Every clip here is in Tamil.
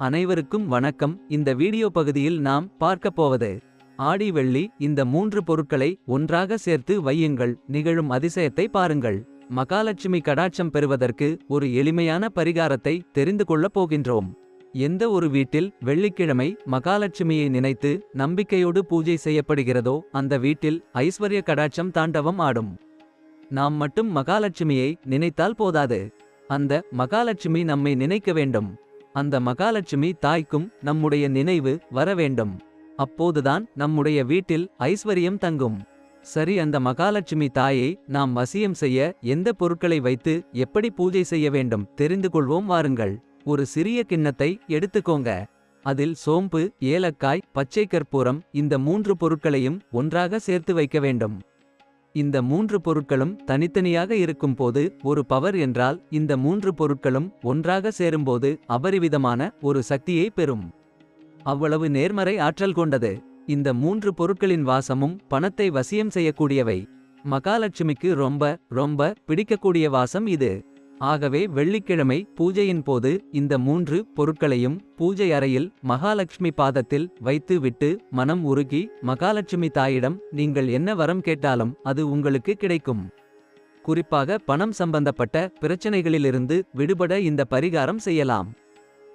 அனைவருக்கும் வணக்கம். இந்த வீடியோ பகுதியில் நாம் பார்க்கப் போவது ஆடி வெள்ளி. இந்த 3 பொருட்களை ஒன்றாக சேர்த்து வையுங்கள், நிகழும் அதிசயத்தை பாருங்கள். மகாலட்சுமி கடாட்சம் பெறுவதற்கு ஒரு எளிமையான பரிகாரத்தை தெரிந்து கொள்ளப் போகின்றோம். எந்த ஒரு வீட்டில் வெள்ளிக்கிழமை மகாலட்சுமியை நினைத்து நம்பிக்கையோடு பூஜை செய்யப்படுகிறதோ அந்த வீட்டில் ஐஸ்வர்ய கடாட்சம் தாண்டவம் ஆடும். நாம் மட்டும் மகாலட்சுமியை நினைத்தால் போதாது, அந்த மகாலட்சுமி நம்மை நினைக்க வேண்டும். அந்த மகாலட்சுமி தாய்க்கும் நம்முடைய நினைவு வர வேண்டும். அப்போதுதான் நம்முடைய வீட்டில் ஐஸ்வரியம் தங்கும். சரி, அந்த மகாலட்சுமி தாயை நாம் வசியம் செய்ய எந்த பொருட்களை வைத்து எப்படி பூஜை செய்ய வேண்டும் தெரிந்து கொள்வோம் வாருங்கள். ஒரு சிறிய கிண்ணத்தை எடுத்துக்கோங்க. அதில் சோம்பு, ஏலக்காய், பச்சை கற்பூரம் இந்த 3 பொருட்களையும் ஒன்றாக சேர்த்து வைக்க வேண்டும். இந்த 3 பொருட்களும் தனித்தனியாக இருக்கும் போது ஒரு பவர் என்றால், இந்த 3 பொருட்களும் ஒன்றாக சேரும்போது அபரிவிதமான ஒரு சக்தியை பெறும். அவ்வளவு நேர்மறை ஆற்றல் கொண்டது. இந்த 3 பொருட்களின் வாசமும் பணத்தை வசியம் செய்யக்கூடியவை. மகாலட்சுமிக்கு ரொம்ப ரொம்ப பிடிக்கக்கூடிய வாசம் இது. ஆகவே வெள்ளிக்கிழமை பூஜையின் போது இந்த 3 பொருட்களையும் பூஜை அறையில் மகாலட்சுமி பாதத்தில் வைத்து விட்டு மனம் உருகி மகாலட்சுமி தாயிடம் நீங்கள் என்ன வரம் கேட்டாலும் அது உங்களுக்கு கிடைக்கும். குறிப்பாக பணம் சம்பந்தப்பட்ட பிரச்சனைகளிலிருந்து விடுபட இந்த பரிகாரம் செய்யலாம்.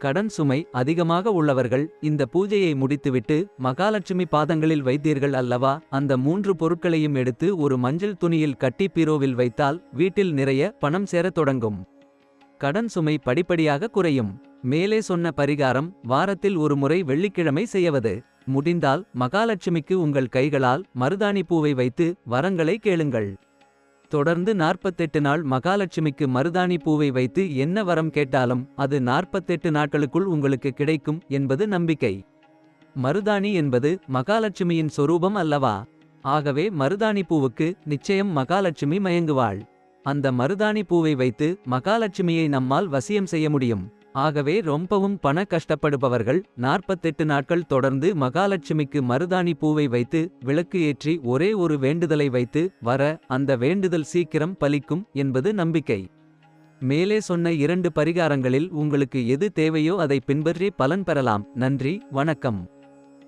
கடன் சுமை அதிகமாக உள்ளவர்கள் இந்த பூஜையை முடித்துவிட்டு மகாலட்சுமி பாதங்களில் வைத்தீர்கள் அல்லவா, அந்த 3 பொருட்களையும் எடுத்து ஒரு மஞ்சள் துணியில் கட்டி பீரோவில் வைத்தால் வீட்டில் நிறைய பணம் சேரத் தொடங்கும். கடன் சுமை படிப்படியாக குறையும். மேலே சொன்ன பரிகாரம் வாரத்தில் ஒரு முறை வெள்ளிக்கிழமை செய்யவது. முடிந்தால் மகாலட்சுமிக்கு உங்கள் கைகளால் மருதாணி பூவை வைத்து வரங்களை கேளுங்கள். தொடர்ந்து 48 நாள் மகாலட்சுமிக்கு மருதாணி பூவை வைத்து என்ன வரம் கேட்டாலும் அது 48 நாட்களுக்குள் உங்களுக்கு கிடைக்கும் என்பது நம்பிக்கை. மருதாணி என்பது மகாலட்சுமியின் சொரூபம் அல்லவா? ஆகவே மருதாணி பூவுக்கு நிச்சயம் மகாலட்சுமி மயங்குவாள். அந்த மருதாணி பூவை வைத்து மகாலட்சுமியை நம்மால் வசியம் செய்ய முடியும். ஆகவே ரொம்பவும் பண கஷ்டப்படுபவர்கள் 48 நாட்கள் தொடர்ந்து மகாலட்சுமிக்கு மருதாணி பூவை வைத்து விளக்கு ஏற்றி ஒரே ஒரு வேண்டுதலை வைத்து வர அந்த வேண்டுதல் சீக்கிரம் பலிக்கும் என்பது நம்பிக்கை. மேலே சொன்ன 2 பரிகாரங்களில் உங்களுக்கு எது தேவையோ அதை பின்பற்றி பலன் பெறலாம். நன்றி, வணக்கம்.